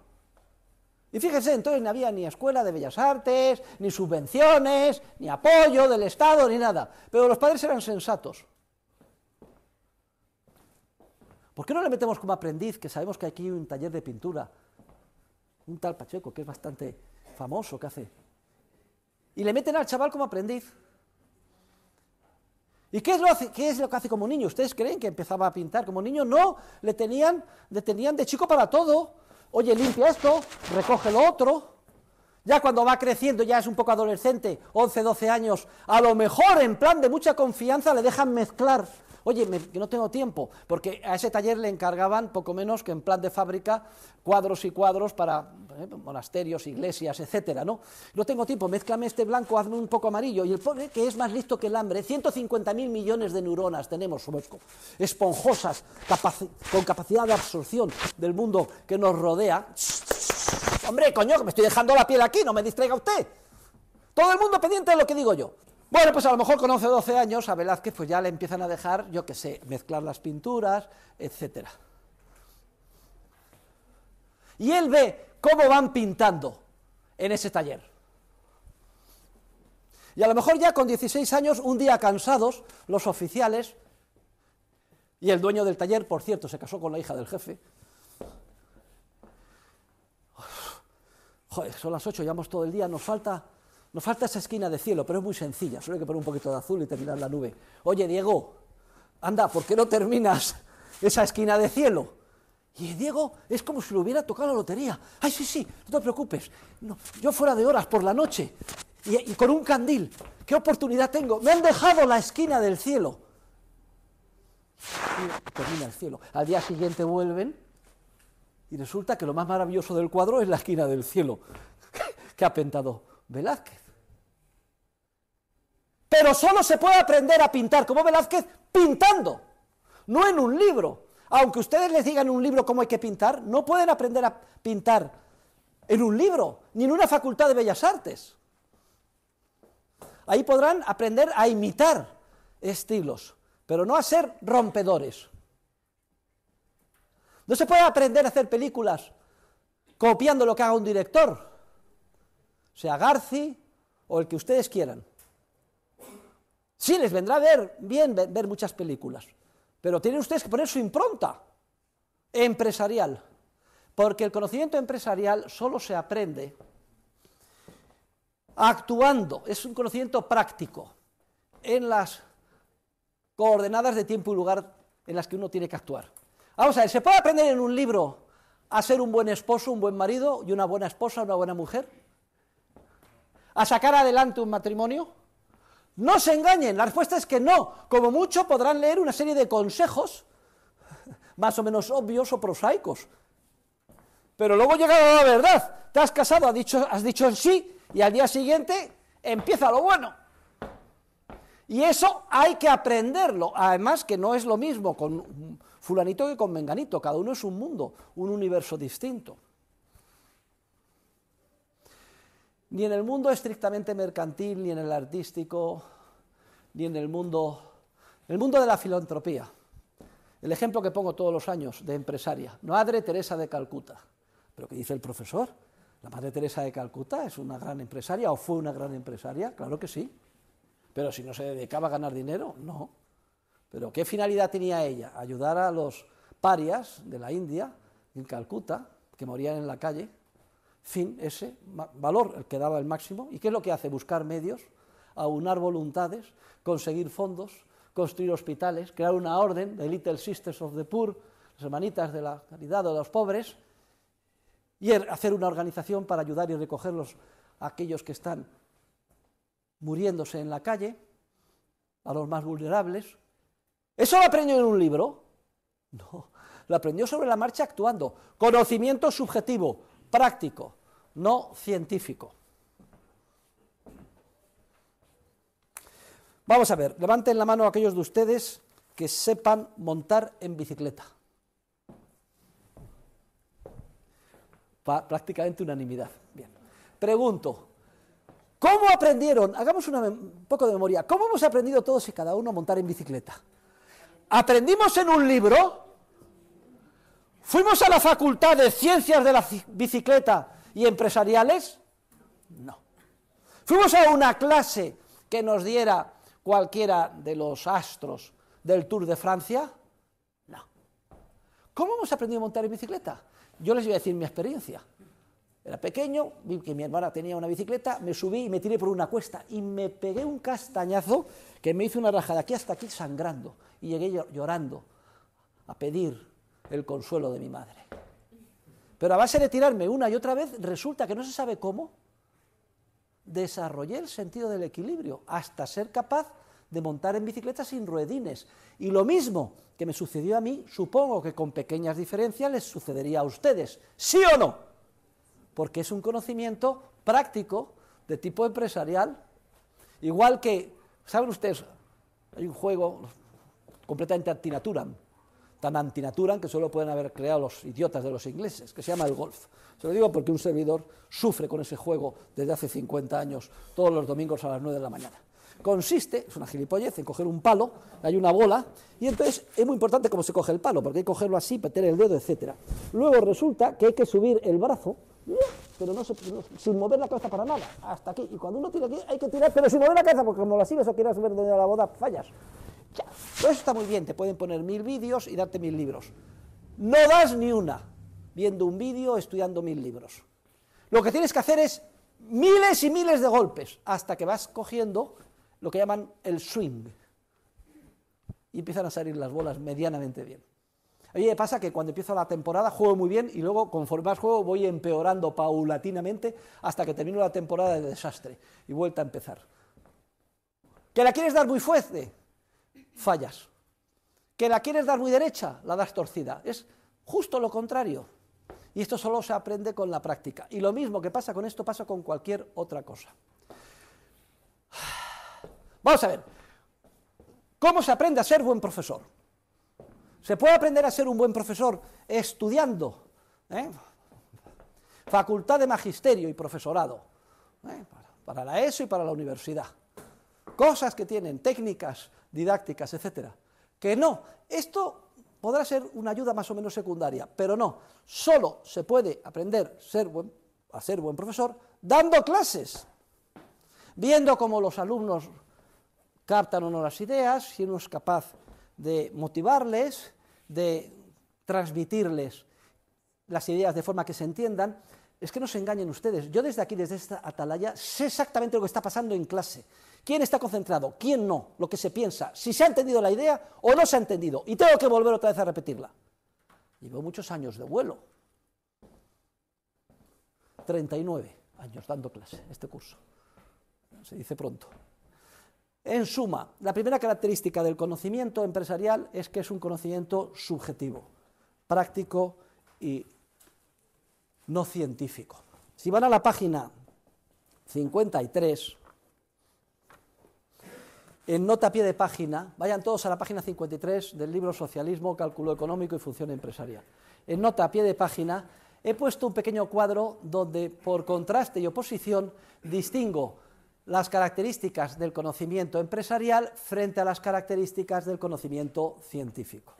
Y fíjense, entonces no había ni escuela de bellas artes, ni subvenciones, ni apoyo del Estado, ni nada. Pero los padres eran sensatos. ¿Por qué no le metemos como aprendiz, que sabemos que aquí hay un taller de pintura, un tal Pacheco, que es bastante famoso, que hace? Y le meten al chaval como aprendiz. ¿Y qué es lo que hace como niño? ¿Ustedes creen que empezaba a pintar como niño? No, le tenían de chico para todo. Oye, limpia esto, recoge lo otro. Ya cuando va creciendo, ya es un poco adolescente, 11, 12 años, a lo mejor en plan de mucha confianza le dejan mezclar. Oye, que no tengo tiempo, porque a ese taller le encargaban poco menos que en plan de fábrica cuadros y cuadros para monasterios, iglesias, etcétera, ¿no? No tengo tiempo, mézclame este blanco, hazme un poco amarillo. Y el pobre, que es más listo que el hambre, 150.000 millones de neuronas tenemos, somos esponjosas, con capacidad de absorción del mundo que nos rodea. Hombre, coño, que me estoy dejando la piel aquí, no me distraiga usted. Todo el mundo pendiente de lo que digo yo. Bueno, pues a lo mejor con 11 o 12 años a Velázquez pues ya le empiezan a dejar, yo qué sé, mezclar las pinturas, etcétera. Y él ve cómo van pintando en ese taller. Y a lo mejor ya con 16 años, un día cansados, los oficiales, y el dueño del taller, por cierto, se casó con la hija del jefe. Joder, son las 8, llevamos todo el día, nos falta esa esquina de cielo, pero es muy sencilla, solo hay que poner un poquito de azul y terminar la nube. Oye, Diego, anda, ¿por qué no terminas esa esquina de cielo? Y Diego es como si le hubiera tocado la lotería. Ay, sí, no te preocupes, no, yo fuera de horas por la noche, y con un candil, ¿qué oportunidad tengo? Me han dejado la esquina del cielo. Y termina el cielo. Al día siguiente vuelven, y resulta que lo más maravilloso del cuadro es la esquina del cielo que ha pintado Velázquez. Pero solo se puede aprender a pintar como Velázquez pintando, no en un libro. Aunque ustedes les digan en un libro cómo hay que pintar, no pueden aprender a pintar en un libro, ni en una facultad de bellas artes. Ahí podrán aprender a imitar estilos, pero no a ser rompedores. No se puede aprender a hacer películas copiando lo que haga un director, sea Garci o el que ustedes quieran. Sí, les vendrá bien ver muchas películas, pero tienen ustedes que poner su impronta empresarial, porque el conocimiento empresarial solo se aprende actuando, es un conocimiento práctico, en las coordenadas de tiempo y lugar en las que uno tiene que actuar. Vamos a ver, ¿se puede aprender en un libro a ser un buen esposo, un buen marido y una buena esposa, una buena mujer? ¿A sacar adelante un matrimonio? No se engañen, la respuesta es que no. Como mucho podrán leer una serie de consejos, más o menos obvios o prosaicos. Pero luego llega la verdad. Te has casado, has dicho el sí, y al día siguiente empieza lo bueno. Y eso hay que aprenderlo. Además que no es lo mismo con fulanito que con menganito. Cada uno es un mundo, un universo distinto. Ni en el mundo estrictamente mercantil, ni en el artístico, ni en el mundo de la filantropía. El ejemplo que pongo todos los años de empresaria, Madre Teresa de Calcuta. ¿Pero qué dice el profesor? ¿La Madre Teresa de Calcuta es una gran empresaria o fue una gran empresaria? Claro que sí. Pero si no se dedicaba a ganar dinero, no. ¿Pero qué finalidad tenía ella? Ayudar a los parias de la India, en Calcuta, que morían en la calle. Fin, ese valor, el que daba el máximo. ¿Y qué es lo que hace? Buscar medios, aunar voluntades, conseguir fondos, construir hospitales, crear una orden, the Little Sisters of the Poor, las hermanitas de la caridad de los pobres, y hacer una organización para ayudar y recoger a aquellos que están muriéndose en la calle, a los más vulnerables. ¿Eso lo aprendió en un libro? No, lo aprendió sobre la marcha actuando. Conocimiento subjetivo, práctico, no científico. Vamos a ver, levanten la mano aquellos de ustedes que sepan montar en bicicleta. Prácticamente unanimidad. Bien. Pregunto, ¿cómo aprendieron? Hagamos un poco de memoria. ¿Cómo hemos aprendido todos y cada uno a montar en bicicleta? ¿Aprendimos en un libro? ¿Fuimos a la Facultad de Ciencias de la Bicicleta ¿Y empresariales? No. ¿Fuimos a una clase que nos diera cualquiera de los astros del Tour de Francia? No. ¿Cómo hemos aprendido a montar en bicicleta? Yo les voy a decir mi experiencia. Era pequeño, vi que mi hermana tenía una bicicleta, me subí y me tiré por una cuesta y me pegué un castañazo que me hizo una raja de aquí hasta aquí sangrando y llegué llorando a pedir el consuelo de mi madre. Pero a base de tirarme una y otra vez, resulta que no se sabe cómo, desarrollé el sentido del equilibrio hasta ser capaz de montar en bicicleta sin ruedines. Y lo mismo que me sucedió a mí, supongo que con pequeñas diferencias les sucedería a ustedes. ¿Sí o no? Porque es un conocimiento práctico de tipo empresarial. Igual que, ¿saben ustedes? Hay un juego completamente antinaturam, tan antinaturam que solo pueden haber creado los idiotas de los ingleses, que se llama el golf. Se lo digo porque un servidor sufre con ese juego desde hace 50 años, todos los domingos a las 9 de la mañana. Consiste, es una gilipollez, en coger un palo, hay una bola, y entonces es muy importante cómo se coge el palo, porque hay que cogerlo así, meter el dedo, etc. Luego resulta que hay que subir el brazo, pero sin mover la cabeza para nada, hasta aquí. Y cuando uno tira aquí, hay que tirar, pero sin mover la cabeza, porque como la sigues o quieras subir de la boda, fallas. Ya. Todo eso está muy bien, te pueden poner 1000 vídeos y darte 1000 libros. No das ni una, viendo un vídeo, estudiando 1000 libros. Lo que tienes que hacer es miles y miles de golpes, hasta que vas cogiendo lo que llaman el swing, y empiezan a salir las bolas medianamente bien. A mí me pasa que cuando empiezo la temporada juego muy bien y luego conforme más juego voy empeorando paulatinamente hasta que termino la temporada de desastre y vuelta a empezar. ¿Que la quieres dar muy fuerte? Fallas. ¿Que la quieres dar muy derecha? La das torcida. Es justo lo contrario. Y esto solo se aprende con la práctica. Y lo mismo que pasa con esto pasa con cualquier otra cosa. Vamos a ver, ¿cómo se aprende a ser buen profesor? ¿Se puede aprender a ser un buen profesor estudiando? Facultad de Magisterio y Profesorado, para la ESO y para la universidad. Cosas que tienen, técnicas didácticas, etcétera. Que no, esto podrá ser una ayuda más o menos secundaria, pero no, solo se puede aprender a ser buen profesor dando clases, viendo cómo los alumnos captan o no las ideas, si uno es capaz de motivarles, de transmitirles las ideas de forma que se entiendan. Es que no se engañen ustedes. Yo desde aquí, desde esta atalaya, sé exactamente lo que está pasando en clase. ¿Quién está concentrado? ¿Quién no? Lo que se piensa. Si se ha entendido la idea o no se ha entendido. Y tengo que volver otra vez a repetirla. Llevo muchos años de vuelo. 39 años dando clase, este curso. Se dice pronto. En suma, la primera característica del conocimiento empresarial es que es un conocimiento subjetivo, práctico y no científico. Si van a la página 53, en nota a pie de página, vayan todos a la página 53 del libro Socialismo, Cálculo Económico y Función Empresarial. En nota a pie de página he puesto un pequeño cuadro donde, por contraste y oposición, distingo las características del conocimiento empresarial frente a las características del conocimiento científico.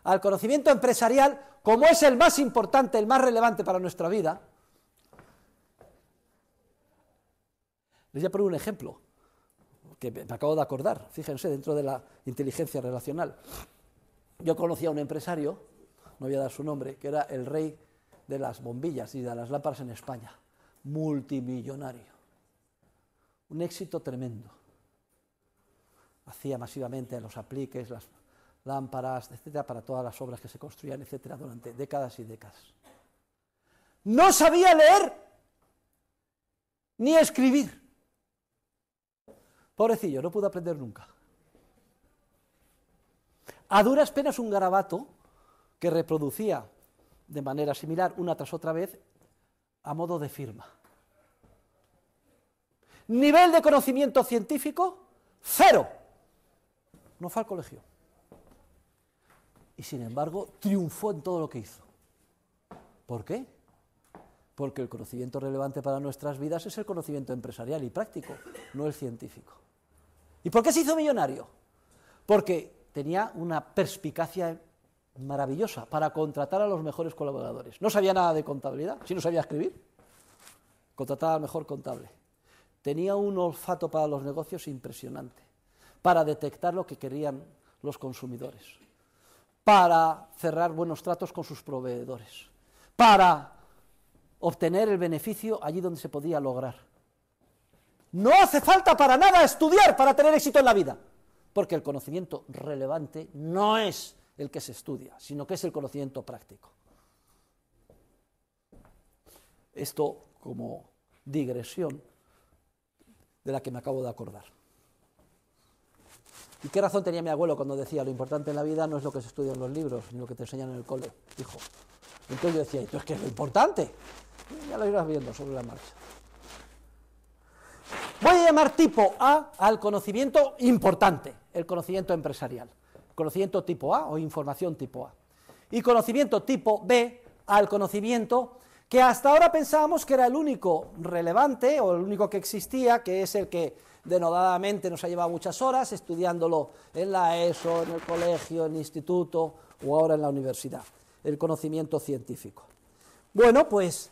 Al conocimiento empresarial, como es el más importante, el más relevante para nuestra vida, les voy a poner un ejemplo que me acabo de acordar, fíjense, dentro de la inteligencia relacional. Yo conocí a un empresario, no voy a dar su nombre, que era el rey de las bombillas y de las lámparas en España, multimillonario. Un éxito tremendo. Hacía masivamente los apliques, las lámparas, etcétera, para todas las obras que se construían, etcétera, durante décadas y décadas. No sabía leer ni escribir. Pobrecillo, no pudo aprender nunca. A duras penas un garabato que reproducía de manera similar una tras otra vez a modo de firma. Nivel de conocimiento científico, 0. No fue al colegio. Y sin embargo, triunfó en todo lo que hizo. ¿Por qué? Porque el conocimiento relevante para nuestras vidas es el conocimiento empresarial y práctico, no el científico. ¿Y por qué se hizo millonario? Porque tenía una perspicacia maravillosa para contratar a los mejores colaboradores. No sabía nada de contabilidad, si no sabía escribir, contrataba al mejor contable. Tenía un olfato para los negocios impresionante, para detectar lo que querían los consumidores, para cerrar buenos tratos con sus proveedores, para obtener el beneficio allí donde se podía lograr. No hace falta para nada estudiar para tener éxito en la vida, porque el conocimiento relevante no es el que se estudia, sino que es el conocimiento práctico. Esto como digresión de la que me acabo de acordar. ¿Y qué razón tenía mi abuelo cuando decía lo importante en la vida no es lo que se estudia en los libros, ni lo que te enseñan en el cole, hijo? Entonces yo decía, ¿esto es qué es lo importante? Y ya lo irás viendo sobre la marcha. Voy a llamar tipo A al conocimiento importante, el conocimiento empresarial. Conocimiento tipo A o información tipo A. Y conocimiento tipo B al conocimiento que hasta ahora pensábamos que era el único relevante o el único que existía, que es el que denodadamente nos ha llevado muchas horas estudiándolo en la ESO, en el colegio, en el instituto o ahora en la universidad, el conocimiento científico. Bueno, pues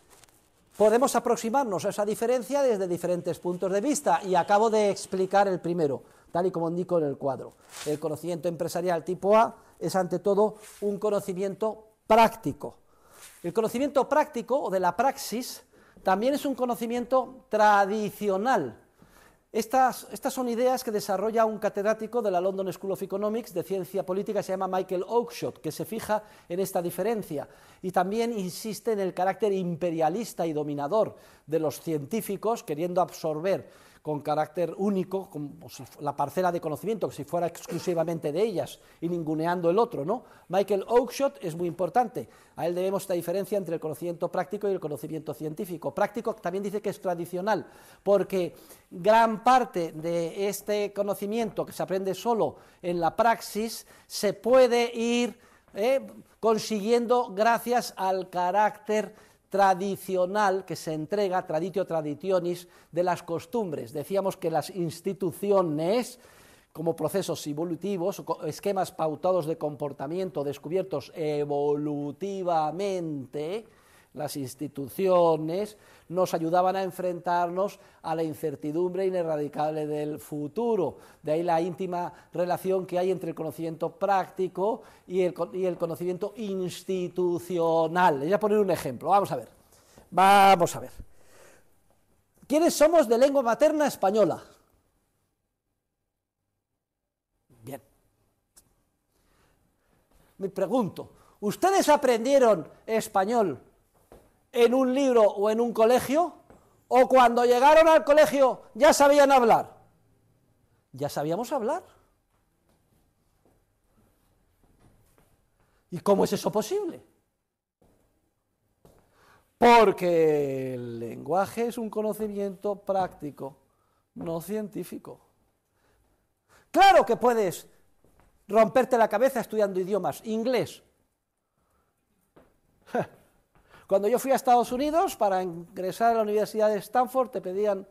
podemos aproximarnos a esa diferencia desde diferentes puntos de vista y acabo de explicar el primero, tal y como indico en el cuadro. El conocimiento empresarial tipo A es ante todo un conocimiento práctico. El conocimiento práctico o de la praxis también es un conocimiento tradicional. Estas son ideas que desarrolla un catedrático de la London School of Economics de ciencia política, se llama Michael Oakeshott, que se fija en esta diferencia y también insiste en el carácter imperialista y dominador de los científicos, queriendo absorber con carácter único como si la parcela de conocimiento, que si fuera exclusivamente de ellas y ninguneando el otro, ¿no? Michael Oakeshott es muy importante, a él debemos esta diferencia entre el conocimiento práctico y el conocimiento científico. Práctico también dice que es tradicional, porque gran parte de este conocimiento que se aprende solo en la praxis se puede ir consiguiendo gracias al carácter tradicional que se entrega, traditio traditionis, de las costumbres. Decíamos que las instituciones, como procesos evolutivos, o esquemas pautados de comportamiento descubiertos evolutivamente, las instituciones nos ayudaban a enfrentarnos a la incertidumbre ineradicable del futuro. De ahí la íntima relación que hay entre el conocimiento práctico y el conocimiento institucional. Les voy a poner un ejemplo, vamos a ver. ¿Quiénes somos de lengua materna española? Bien. Me pregunto, ¿ustedes aprendieron español en un libro o en un colegio? ¿O cuando llegaron al colegio ya sabían hablar? ¿Ya sabíamos hablar? ¿Y cómo es eso posible? Porque el lenguaje es un conocimiento práctico, no científico. Claro que puedes romperte la cabeza estudiando idiomas, inglés. Cuando yo fui a Estados Unidos, para ingresar a la Universidad de Stanford, te pedían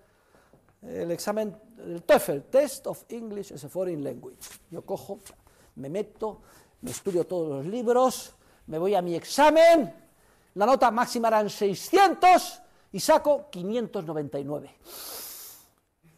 el examen, el TOEFL, Test of English as a Foreign Language. Yo cojo, me meto, me estudio todos los libros, me voy a mi examen, la nota máxima eran 600 y saco 599.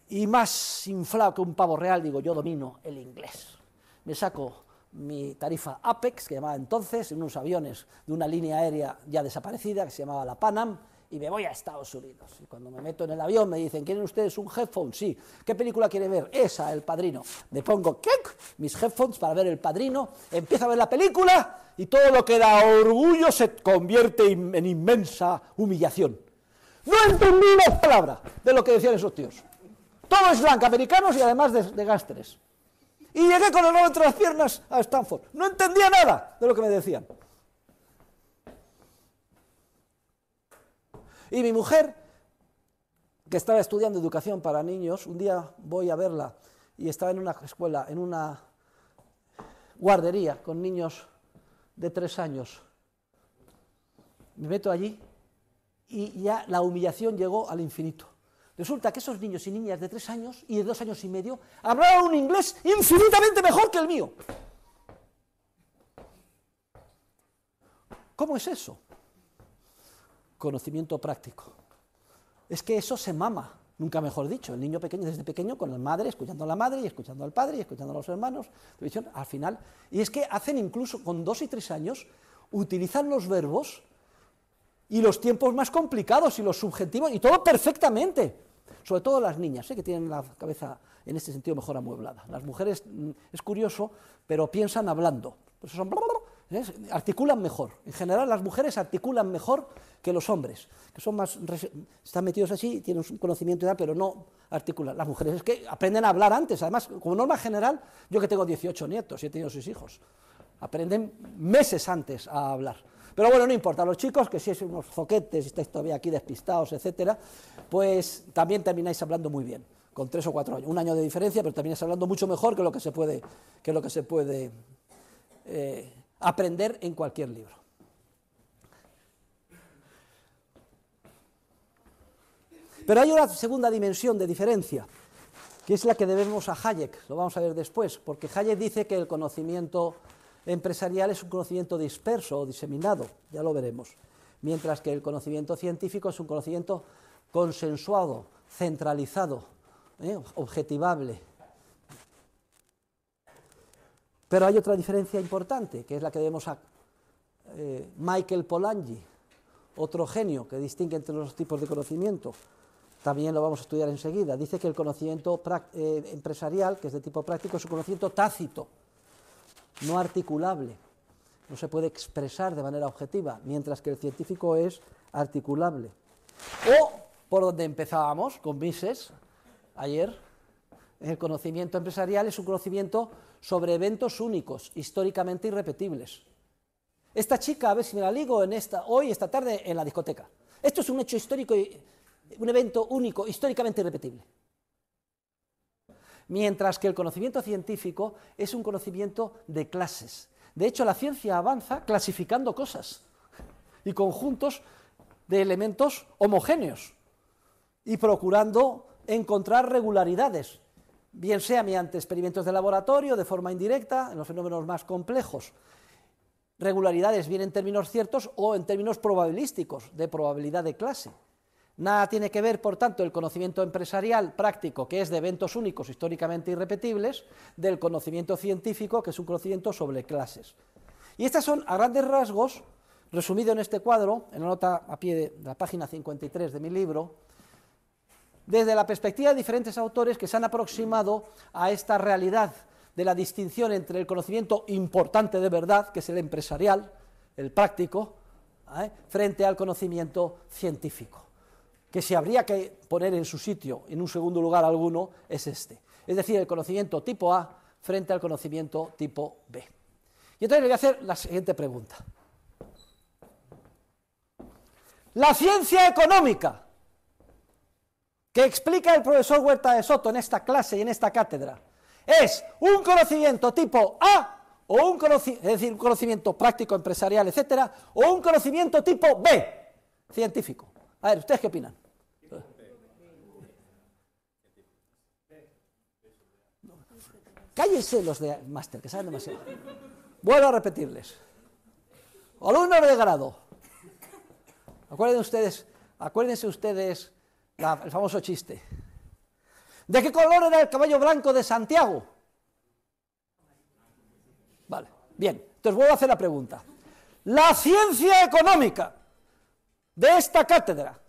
Y más inflado que un pavo real, digo, yo domino el inglés. Me saco mi tarifa Apex, que llamaba entonces, en unos aviones de una línea aérea ya desaparecida, que se llamaba la Pan Am, y me voy a Estados Unidos. Y cuando me meto en el avión me dicen, ¿quieren ustedes un headphone? Sí. ¿Qué película quiere ver? Esa, El Padrino. Me pongo mis headphones para ver El Padrino, empiezo a ver la película y todo lo que da orgullo se convierte en inmensa humillación. No entendí una palabra de lo que decían esos tíos. Todo es blanco, americanos y además de gángsteres. Y llegué con el rabo entre las piernas a Stanford. No entendía nada de lo que me decían. Y mi mujer, que estaba estudiando educación para niños, un día voy a verla y estaba en una escuela, en una guardería con niños de 3 años. Me meto allí y ya la humillación llegó al infinito. Resulta que esos niños y niñas de 3 años y de 2 años y medio hablaban un inglés infinitamente mejor que el mío. ¿Cómo es eso? Conocimiento práctico. Es que eso se mama, nunca mejor dicho. El niño pequeño, desde pequeño, con la madre, escuchando a la madre, y escuchando al padre, y escuchando a los hermanos, televisión, al final. Y es que hacen incluso, con 2 y 3 años, utilizan los verbos y los tiempos más complicados y los subjetivos, y todo perfectamente. Sobre todo las niñas, que tienen la cabeza en este sentido mejor amueblada. Las mujeres, es curioso, pero piensan hablando. Pues son, articulan mejor. En general, las mujeres articulan mejor que los hombres, que son más, están metidos así, tienen un conocimiento y tal, pero no articulan. Las mujeres es que aprenden a hablar antes. Además, como norma general, yo que tengo 18 nietos y he tenido 6 hijos, aprenden meses antes a hablar. Pero bueno, no importa, los chicos, que si es unos zoquetes y estáis todavía aquí despistados, etcétera, pues también termináis hablando muy bien, con 3 o 4 años. Un año de diferencia, pero termináis hablando mucho mejor que lo que se puede, aprender en cualquier libro. Pero hay una segunda dimensión de diferencia, que es la que debemos a Hayek, lo vamos a ver después, porque Hayek dice que el conocimiento empresarial es un conocimiento disperso o diseminado, ya lo veremos, mientras que el conocimiento científico es un conocimiento consensuado, centralizado, objetivable. Pero hay otra diferencia importante, que es la que debemos a Michael Polanyi, otro genio que distingue entre los tipos de conocimiento. También lo vamos a estudiar enseguida. Dice que el conocimiento empresarial, que es de tipo práctico, es un conocimiento tácito, no articulable, no se puede expresar de manera objetiva, mientras que el científico es articulable. O, por donde empezábamos, con Mises, ayer, el conocimiento empresarial es un conocimiento sobre eventos únicos, históricamente irrepetibles. Esta chica, a ver si me la ligo hoy, esta tarde, en la discoteca. Esto es un hecho histórico, un evento único, históricamente irrepetible. Mientras que el conocimiento científico es un conocimiento de clases. De hecho, la ciencia avanza clasificando cosas y conjuntos de elementos homogéneos y procurando encontrar regularidades, bien sea mediante experimentos de laboratorio, de forma indirecta, en los fenómenos más complejos. Regularidades bien en términos ciertos o en términos probabilísticos, de probabilidad de clase. Nada tiene que ver, por tanto, el conocimiento empresarial práctico, que es de eventos únicos históricamente irrepetibles, del conocimiento científico, que es un conocimiento sobre clases. Y estas son, a grandes rasgos, resumido en este cuadro, en la nota a pie de la página 53 de mi libro, desde la perspectiva de diferentes autores que se han aproximado a esta realidad de la distinción entre el conocimiento importante de verdad, que es el empresarial, el práctico, frente al conocimiento científico, que si habría que poner en su sitio, en un segundo lugar alguno, es este. Es decir, el conocimiento tipo A frente al conocimiento tipo B. Y entonces le voy a hacer la siguiente pregunta. La ciencia económica que explica el profesor Huerta de Soto en esta clase y en esta cátedra, ¿es un conocimiento tipo A, o un conocimiento práctico, empresarial, etcétera, o un conocimiento tipo B, científico? A ver, ¿ustedes qué opinan? Cállense los de máster, que saben demasiado. Vuelvo a repetirles. Alumnos de grado, acuérdense ustedes el famoso chiste. ¿De qué color era el caballo blanco de Santiago? Vale, bien, entonces vuelvo a hacer la pregunta. La ciencia económica de esta cátedra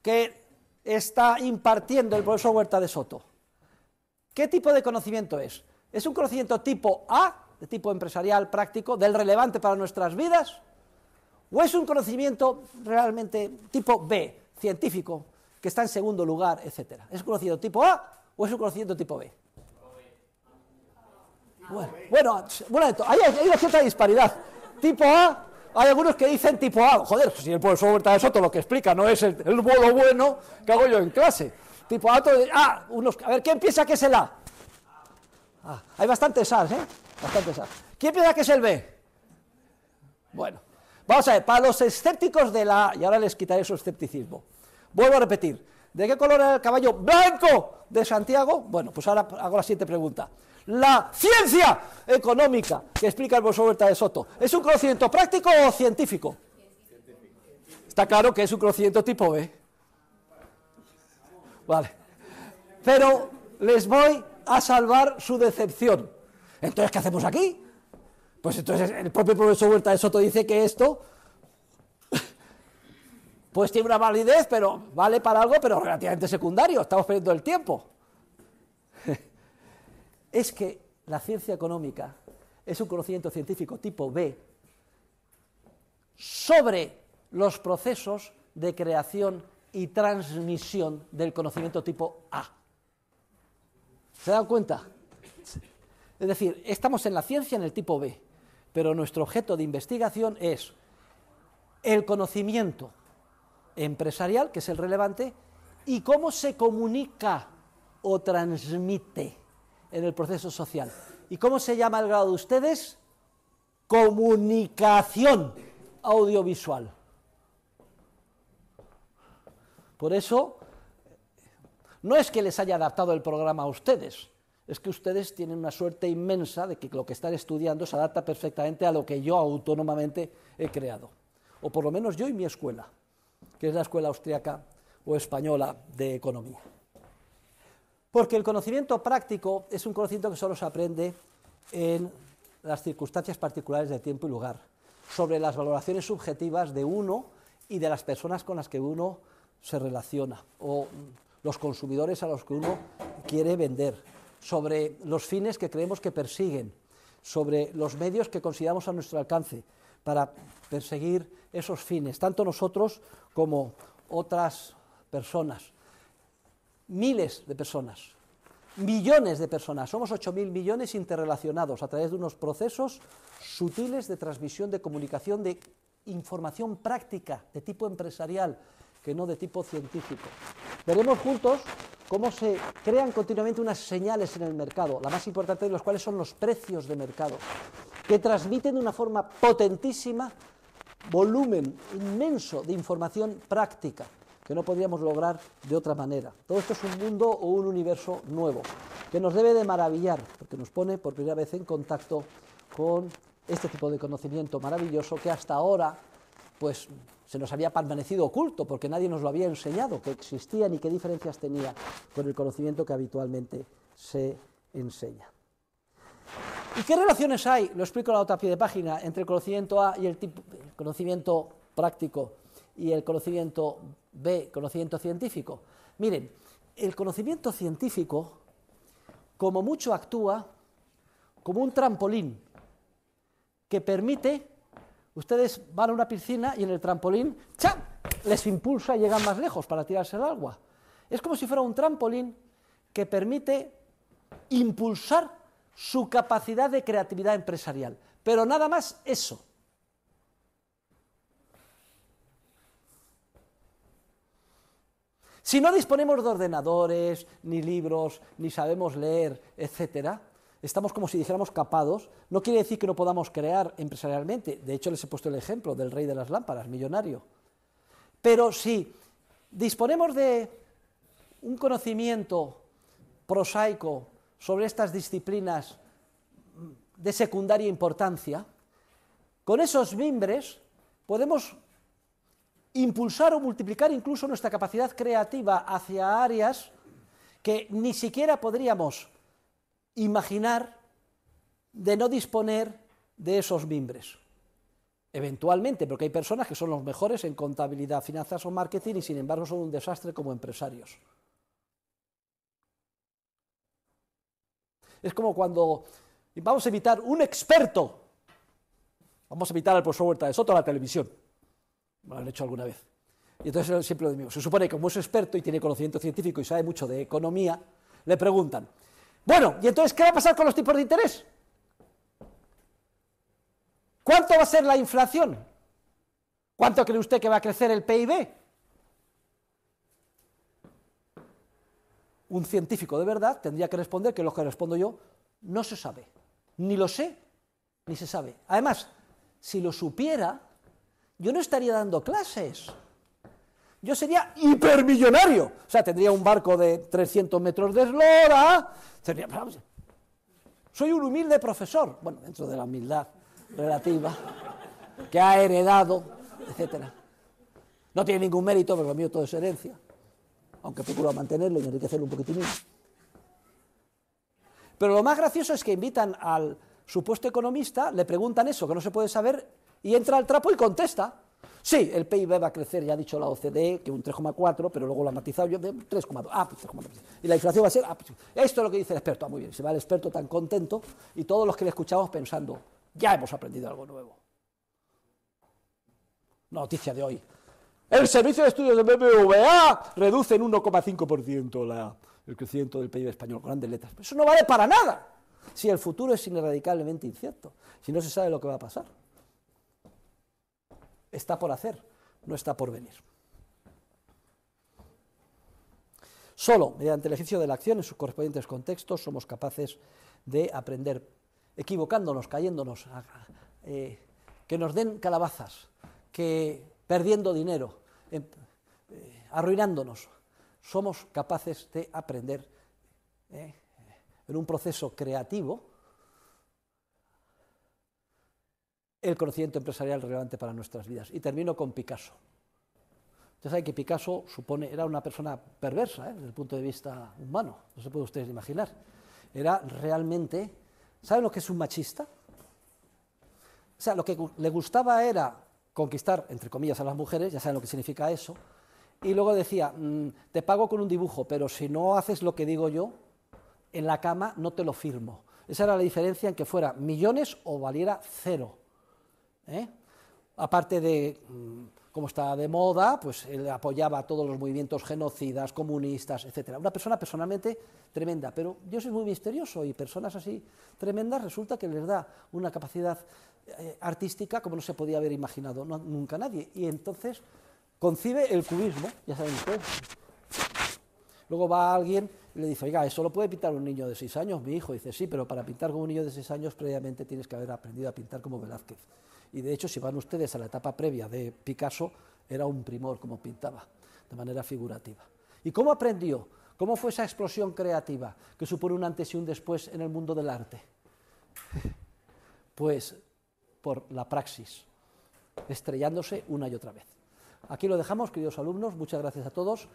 que está impartiendo el profesor Huerta de Soto, ¿qué tipo de conocimiento es? ¿Es un conocimiento tipo A, de tipo empresarial, práctico, del relevante para nuestras vidas? ¿O es un conocimiento realmente tipo B, científico, que está en segundo lugar, etcétera? ¿Es un conocimiento tipo A o es un conocimiento tipo B? Bueno, hay una cierta disparidad. Tipo A, hay algunos que dicen tipo A. Joder, si el profesor Huerta de Soto lo que explica no es el modo bueno que hago yo en clase. Tipo A, a ver, ¿quién piensa que es el A? Hay bastantes A's, bastantes A's. ¿Quién piensa que es el B? Bueno, vamos a ver, para los escépticos de la A, y ahora les quitaré su escepticismo. Vuelvo a repetir, ¿de qué color era el caballo blanco de Santiago? Bueno, pues ahora hago la siguiente pregunta. La ciencia económica que explica el profesor Huerta de Soto, ¿es un conocimiento práctico o científico? Está claro que es un conocimiento tipo B. Vale. Pero les voy a salvar su decepción. Entonces, ¿qué hacemos aquí? Pues entonces el propio profesor Huerta de Soto dice que esto pues tiene una validez, pero vale para algo, pero relativamente secundario, estamos perdiendo el tiempo. Es que la ciencia económica es un conocimiento científico tipo B sobre los procesos de creación y transmisión del conocimiento tipo A. ¿Se dan cuenta? Es decir, estamos en la ciencia en el tipo B, pero nuestro objeto de investigación es el conocimiento empresarial, que es el relevante, y cómo se comunica o transmite en el proceso social. ¿Y cómo se llama el grado de ustedes? Comunicación audiovisual. Por eso, no es que les haya adaptado el programa a ustedes, es que ustedes tienen una suerte inmensa de que lo que están estudiando se adapta perfectamente a lo que yo autónomamente he creado, o por lo menos yo y mi escuela, que es la escuela austríaca o española de economía. Porque el conocimiento práctico es un conocimiento que solo se aprende en las circunstancias particulares de tiempo y lugar, sobre las valoraciones subjetivas de uno y de las personas con las que uno se relaciona, o los consumidores a los que uno quiere vender, sobre los fines que creemos que persiguen, sobre los medios que consideramos a nuestro alcance para perseguir esos fines, tanto nosotros como otras personas. Miles de personas, millones de personas, somos 8.000 millones interrelacionados a través de unos procesos sutiles de transmisión, de comunicación, de información práctica, de tipo empresarial, que no de tipo científico. Veremos juntos cómo se crean continuamente unas señales en el mercado, la más importante de las cuales son los precios de mercado, que transmiten de una forma potentísima volumen inmenso de información práctica, que no podríamos lograr de otra manera. Todo esto es un mundo o un universo nuevo, que nos debe de maravillar, porque nos pone por primera vez en contacto con este tipo de conocimiento maravilloso que hasta ahora pues se nos había permanecido oculto, porque nadie nos lo había enseñado, que existía ni qué diferencias tenía con el conocimiento que habitualmente se enseña. ¿Y qué relaciones hay? Lo explico en la otra pie de página, entre el conocimiento A y el conocimiento práctico y el conocimiento B, conocimiento científico. Miren, el conocimiento científico, como mucho, actúa como un trampolín que permite, ustedes van a una piscina y en el trampolín, ¡cham!, les impulsa y llegan más lejos para tirarse al agua. Es como si fuera un trampolín que permite impulsar su capacidad de creatividad empresarial, pero nada más eso. Si no disponemos de ordenadores, ni libros, ni sabemos leer, etcétera, estamos como si dijéramos capados. No quiere decir que no podamos crear empresarialmente. De hecho, les he puesto el ejemplo del rey de las lámparas, millonario. Pero si disponemos de un conocimiento prosaico sobre estas disciplinas de secundaria importancia, con esos mimbres podemos impulsar o multiplicar incluso nuestra capacidad creativa hacia áreas que ni siquiera podríamos imaginar de no disponer de esos mimbres. Eventualmente, porque hay personas que son los mejores en contabilidad, finanzas o marketing y sin embargo son un desastre como empresarios. Es como cuando vamos a invitar un experto, vamos a invitar al profesor Huerta de Soto a la televisión. Me lo han hecho alguna vez. Y entonces siempre lo digo, se supone que como es experto y tiene conocimiento científico y sabe mucho de economía, le preguntan, bueno, ¿y entonces qué va a pasar con los tipos de interés? ¿Cuánto va a ser la inflación? ¿Cuánto cree usted que va a crecer el PIB? Un científico de verdad tendría que responder que lo que respondo yo no se sabe. Ni lo sé, ni se sabe. Además, si lo supiera, yo no estaría dando clases. Yo sería hipermillonario. O sea, tendría un barco de 300 metros de eslora. Soy un humilde profesor, bueno, dentro de la humildad relativa, que ha heredado, etcétera. No tiene ningún mérito, porque lo mío todo es herencia, aunque procuro mantenerlo y enriquecerlo un poquitín. Pero lo más gracioso es que invitan al supuesto economista, le preguntan eso, que no se puede saber, y entra al trapo y contesta. Sí, el PIB va a crecer, ya ha dicho la OCDE, que un 3,4, pero luego lo ha matizado yo, 3,2, pues 3,2. Y la inflación va a ser, pues esto es lo que dice el experto, muy bien, se va el experto tan contento, y todos los que le escuchamos pensando, ya hemos aprendido algo nuevo. Noticia de hoy. El Servicio de Estudios del BBVA reduce en 1,5% el crecimiento del PIB español, con grandes letras. Eso no vale para nada, si el futuro es irradicablemente incierto, si no se sabe lo que va a pasar. Está por hacer, no está por venir. Solo mediante el ejercicio de la acción en sus correspondientes contextos somos capaces de aprender, equivocándonos, cayéndonos, que nos den calabazas, que perdiendo dinero, arruinándonos, somos capaces de aprender en un proceso creativo el conocimiento empresarial relevante para nuestras vidas. Y termino con Picasso. Ustedes saben que Picasso era una persona perversa, desde el punto de vista humano, no se puede ustedes imaginar. Era realmente, ¿saben lo que es un machista? O sea, lo que le gustaba era conquistar, entre comillas, a las mujeres, ya saben lo que significa eso, y luego decía, te pago con un dibujo, pero si no haces lo que digo yo, en la cama no te lo firmo. Esa era la diferencia en que fuera millones o valiera cero. Aparte de, como estaba de moda, pues él apoyaba a todos los movimientos genocidas, comunistas, etc. Una persona personalmente tremenda, pero Dios es muy misterioso y personas así tremendas resulta que les da una capacidad artística como no se podía haber imaginado nunca nadie, y entonces concibe el cubismo, ya saben ustedes. Luego va alguien y le dice, oiga, eso lo puede pintar un niño de 6 años, mi hijo. Y dice, sí, pero para pintar como un niño de 6 años previamente tienes que haber aprendido a pintar como Velázquez. Y de hecho, si van ustedes a la etapa previa de Picasso, era un primor como pintaba, de manera figurativa. ¿Y cómo aprendió? ¿Cómo fue esa explosión creativa que supone un antes y un después en el mundo del arte? Pues por la praxis, estrellándose una y otra vez. Aquí lo dejamos, queridos alumnos, muchas gracias a todos.